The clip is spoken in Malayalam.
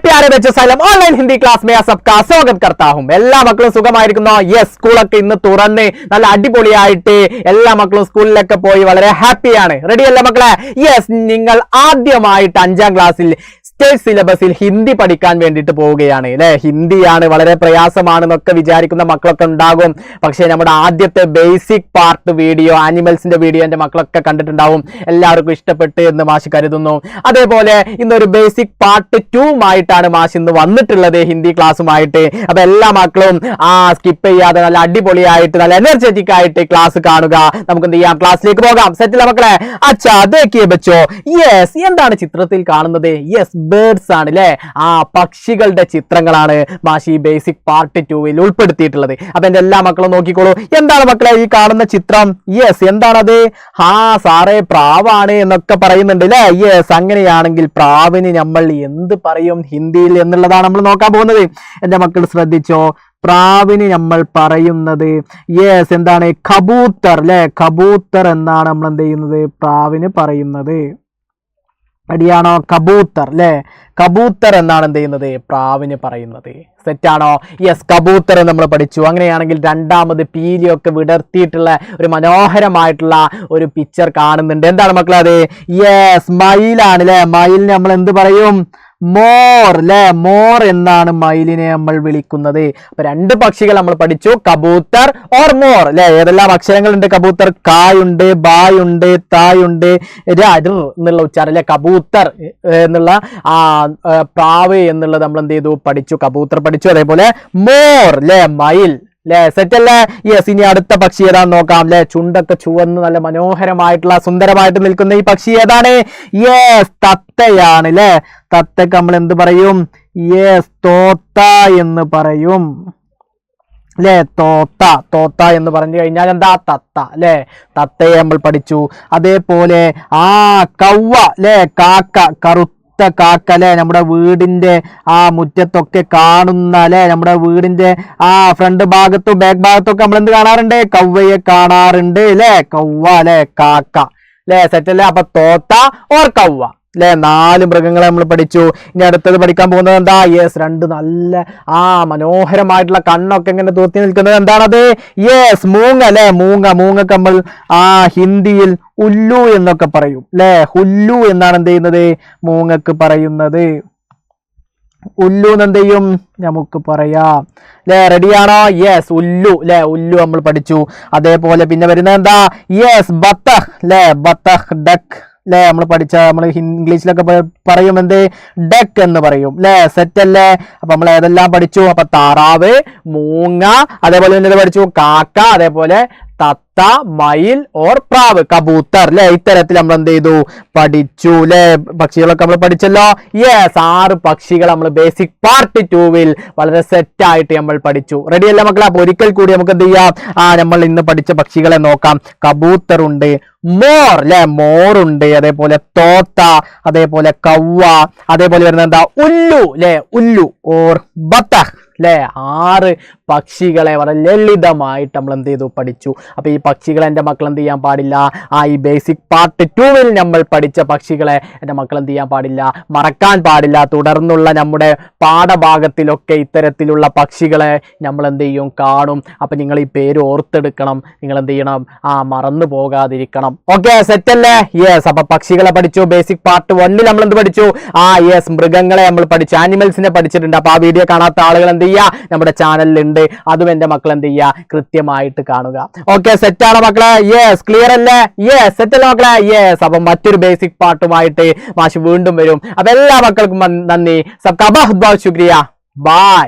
प्यारे बच्चों सलाम ऑनलाइन हिंदी क्लास में सबका स्वागत करता हूं. എല്ലാ മക്കളും സുഖമായിരിക്കുന്നു. യെസ്, സ്കൂളൊക്കെ ഇന്ന് തുറന്ന് നല്ല അടിപൊളിയായിട്ട് എല്ലാ മക്കളും സ്കൂളിലൊക്കെ പോയി വളരെ ഹാപ്പിയാണ്. റെഡി അല്ലേ മക്കളെ? യെസ്, നിങ്ങൾ ആദ്യമായിട്ട് 5ാം ക്ലാസ്സിൽ സ്റ്റേറ്റ് സിലബസിൽ ഹിന്ദി പഠിക്കാൻ വേണ്ടിയിട്ട് പോവുകയാണ് അല്ലെ. ഹിന്ദിയാണ്, വളരെ പ്രയാസമാണെന്നൊക്കെ വിചാരിക്കുന്ന മക്കളൊക്കെ ഉണ്ടാകും. പക്ഷേ നമ്മുടെ ആദ്യത്തെ ബേസിക് പാർട്ട് വീഡിയോ, ആനിമൽസിന്റെ വീഡിയോ എന്റെ മക്കളൊക്കെ കണ്ടിട്ടുണ്ടാവും. എല്ലാവർക്കും ഇഷ്ടപ്പെട്ട് എന്ന് മാഷ് കരുതുന്നു. അതേപോലെ ഇന്നൊരു ബേസിക് പാർട്ട് 2 ആയിട്ടാണ് മാഷ് ഇന്ന് വന്നിട്ടുള്ളത് ഹിന്ദി ക്ലാസ്സുമായിട്ട്. അപ്പൊ എല്ലാ മക്കളും സ്കിപ്പ് ചെയ്യാതെ നല്ല അടിപൊളിയായിട്ട് നല്ല എനർജറ്റിക് ആയിട്ട് ക്ലാസ് കാണുക. നമുക്ക് എന്ത് ചെയ്യാം, ക്ലാസ്സിലേക്ക് പോകാം. സെറ്റിലെ മക്കളെ? അച്ഛാ ദേഖിയേ ബച്ചോ. യെസ്, എന്താണ് ചിത്രത്തിൽ കാണുന്നത്? യെസ്, ബേർഡ്സ് ആണ് അല്ലെ. പക്ഷികളുടെ ചിത്രങ്ങളാണ് മാഷി ബേസിക് പാർട്ട് 2 ഉൾപ്പെടുത്തിയിട്ടുള്ളത്. അപ്പൊ എന്റെ എല്ലാ മക്കളും നോക്കിക്കോളൂ. എന്താണ് മക്കളെ ഈ കാണുന്ന ചിത്രം? യെസ്, എന്താണത്? സാറേ പ്രാവാണ് എന്നൊക്കെ പറയുന്നുണ്ട് അല്ലെ. യെസ്, അങ്ങനെയാണെങ്കിൽ പ്രാവിന് നമ്മൾ എന്ത് പറയും ഹിന്ദിയിൽ എന്നുള്ളതാണ് നമ്മൾ നോക്കാൻ പോകുന്നത്. എന്റെ മക്കൾ ശ്രദ്ധിച്ചോ. പ്രാവിന് നമ്മൾ പറയുന്നത് യെസ് എന്താണ്? കബൂത്തർ അല്ലെ. കബൂത്തർ എന്നാണ് നമ്മൾ എന്ത് ചെയ്യുന്നത്? പ്രാവിന് പറയുന്നത്. അടിയാണോ? കബൂത്തർ അല്ലെ. കബൂത്തർ എന്നാണ് എന്ത് ചെയ്യുന്നത്? പ്രാവിന് പറയുന്നത്. സെറ്റാണോ? യെസ്, കബൂത്തർ നമ്മൾ പഠിച്ചു. അങ്ങനെയാണെങ്കിൽ രണ്ടാമത് പീലിയൊക്കെ വിടർത്തിയിട്ടുള്ള ഒരു മനോഹരമായിട്ടുള്ള ഒരു പിക്ചർ കാണുന്നുണ്ട്. എന്താണ് മക്കളെ അത്? യെസ്, മയിലാണ് അല്ലെ. മയിലിന് നമ്മൾ എന്ത് പറയും? മോർ അല്ലെ. മോർ എന്നാണ് മയിലിനെ നമ്മൾ വിളിക്കുന്നത്. അപ്പൊ 2 പക്ഷികൾ നമ്മൾ പഠിച്ചു, കബൂത്തർ ഓർ മോർ അല്ലെ. ഏതെല്ലാം അക്ഷരങ്ങളുണ്ട്? കബൂത്തർ കായുണ്ട്, ബായുണ്ട്, തായുണ്ട്, എന്നുള്ള ഉച്ചാരം അല്ലെ. കബൂത്തർ എന്നുള്ള പ്രാവ് എന്നുള്ളത് നമ്മൾ എന്ത് ചെയ്തു? പഠിച്ചു. കബൂത്തർ പഠിച്ചു. അതേപോലെ മോർ അല്ലെ, മയിൽ അല്ലെ. സെറ്റ് അല്ലേ? യെസ്, ഇനി അടുത്ത പക്ഷി ഏതാന്ന് നോക്കാം അല്ലെ. ചുണ്ടൊക്കെ ചുവന്ന് നല്ല മനോഹരമായിട്ടുള്ള സുന്ദരമായിട്ട് നിൽക്കുന്ന ഈ പക്ഷി ഏതാണ്? യെസ്, തത്തയാണ് അല്ലെ. തത്തക്ക് നമ്മൾ എന്ത് പറയും? യെസ്, തോത്ത എന്ന് പറയും അല്ലെ. തോത്ത എന്ന് പറഞ്ഞു കഴിഞ്ഞാൽ എന്താ? തത്ത അല്ലെ. തത്തയെ നമ്മൾ പഠിച്ചു. അതേപോലെ കൗവ അല്ലെ. കാക്ക, കാക്ക അല്ലെ. നമ്മുടെ വീടിന്റെ മുറ്റത്തൊക്കെ കാണുന്ന അല്ലെ. നമ്മുടെ വീടിന്റെ ഫ്രണ്ട് ഭാഗത്തും ബാക്ക് ഭാഗത്തും ഒക്കെ നമ്മൾ എന്ത് കാണാറുണ്ട്? കൗവയെ കാണാറുണ്ട് അല്ലെ. കൗവ അല്ലെ, കാക്ക അല്ലെ. സെറ്റ് അല്ലെ. അപ്പൊ തോത്ത ഓർ കൗവ അല്ലെ. 4 മൃഗങ്ങളെ നമ്മൾ പഠിച്ചു. ഇനി അടുത്തത് പഠിക്കാൻ പോകുന്നത് എന്താ? യെസ്, 2 നല്ല മനോഹരമായിട്ടുള്ള കണ്ണൊക്കെ ഇങ്ങനെ തൂത്തി നിൽക്കുന്നത് എന്താണത്? യെസ്, മൂങ്ങ അല്ലെ. മൂങ്ങക്ക് നമ്മൾ ഹിന്ദിയിൽ ഉല്ലു എന്നൊക്കെ പറയും അല്ലെ. ഹുല്ലു എന്നാണ് എന്ത് ചെയ്യുന്നത്? മൂങ്ങക്ക് പറയുന്നത്. ഉല്ലു എന്ത് ചെയ്യും? നമുക്ക് പറയാം അല്ലെ. റെഡിയാണോ? യെസ്, ഉല്ലു അല്ലെ. ഉല്ലു നമ്മൾ പഠിച്ചു. അതേപോലെ പിന്നെ വരുന്നത് എന്താ? യെസ്, ബത്തഖ് അല്ലെ. ബത്തഖ്, ഡക്ക് അല്ലെ. നമ്മൾ നമ്മൾ ഇംഗ്ലീഷിലൊക്കെ പറയും എന്ത്? ഡക്ക് എന്ന് പറയും അല്ലെ. സെറ്റ് അല്ലേ? അപ്പൊ നമ്മൾ ഏതെല്ലാം പഠിച്ചു? അപ്പൊ താറാവ്, മൂങ്ങ, അതേപോലെ തന്നെ പഠിച്ചു കാക്ക, അതേപോലെ തത്ത, മയിൽ ഓർ പ്രാവ്, കബൂത്തർ അല്ലെ. ഇത്തരത്തിൽ നമ്മൾ എന്ത് ചെയ്തു? പഠിച്ചു അല്ലെ. പക്ഷികളൊക്കെ നമ്മൾ പഠിച്ചല്ലോ. യെസ്, 6 പക്ഷികൾ നമ്മൾ ബേസിക് പാർട്ട് 2 വളരെ സെറ്റ് ആയിട്ട് നമ്മൾ പഠിച്ചു. റെഡി അല്ലേ മക്കളെ? അപ്പൊ ഒരിക്കൽ കൂടി നമുക്ക് എന്ത് ചെയ്യാം? നമ്മൾ ഇന്ന് പഠിച്ച പക്ഷികളെ നോക്കാം. കബൂത്തർ ഉണ്ട്, മോർ അല്ലെ. മോറുണ്ട്, അതേപോലെ തോത്ത, അതേപോലെ കൗവ, അതേപോലെ വരുന്നത് എന്താ? ഉല്ലു അല്ലെ. ഉല്ലു ഓർ ബത്തഖ് അല്ലെ. 6 പക്ഷികളെ വളരെ ലളിതമായിട്ട് നമ്മൾ എന്ത് ചെയ്തു? പഠിച്ചു. അപ്പൊ ഈ പക്ഷികളെ എൻ്റെ മക്കൾ എന്ത് ചെയ്യാൻ പാടില്ല? ഈ ബേസിക് പാർട്ട് 2 നമ്മൾ പഠിച്ച പക്ഷികളെ എൻ്റെ മക്കൾ എന്ത് ചെയ്യാൻ പാടില്ല? മറക്കാൻ പാടില്ല. തുടർന്നുള്ള നമ്മുടെ പാഠഭാഗത്തിലൊക്കെ ഇത്തരത്തിലുള്ള പക്ഷികളെ നമ്മൾ എന്ത് ചെയ്യും? കാണും. അപ്പൊ നിങ്ങൾ ഈ പേര് ഓർത്തെടുക്കണം. നിങ്ങൾ എന്ത് ചെയ്യണം? മറന്നു പോകാതിരിക്കണം. ഓക്കെ, സെറ്റ് അല്ലേ? യെസ്, അപ്പൊ പക്ഷികളെ പഠിച്ചു. ബേസിക് പാർട്ട് 1 നമ്മൾ എന്ത് പഠിച്ചു? യെസ്, മൃഗങ്ങളെ നമ്മൾ പഠിച്ചു. ആനിമൽസിനെ പഠിച്ചിട്ടുണ്ട്. അപ്പൊ ആ വീഡിയോ കാണാത്ത ആളുകൾ എന്ത് ചെയ്യുക? നമ്മുടെ ചാനലിലുണ്ട്. അതും എന്റെ മക്കൾ എന്ത് ചെയ്യുക? കൃത്യമായിട്ട് കാണുക. ഓക്കെ, സെറ്റ് ആണോ മക്കളെ? യെസ്, ക്ലിയർ അല്ലേ? യെസ്, സെറ്റ് അല്ലേ മക്കളെ? യെസ്, അപ്പൊ മറ്റൊരു ബേസിക് പാർട്ടുമായിട്ട് മാഷ് വീണ്ടും വരും. അപ്പൊ എല്ലാ മക്കൾക്കും നന്ദി. സബ്കാ ബഹുത് ബഹുത് ശുക്രിയ. ബൈ.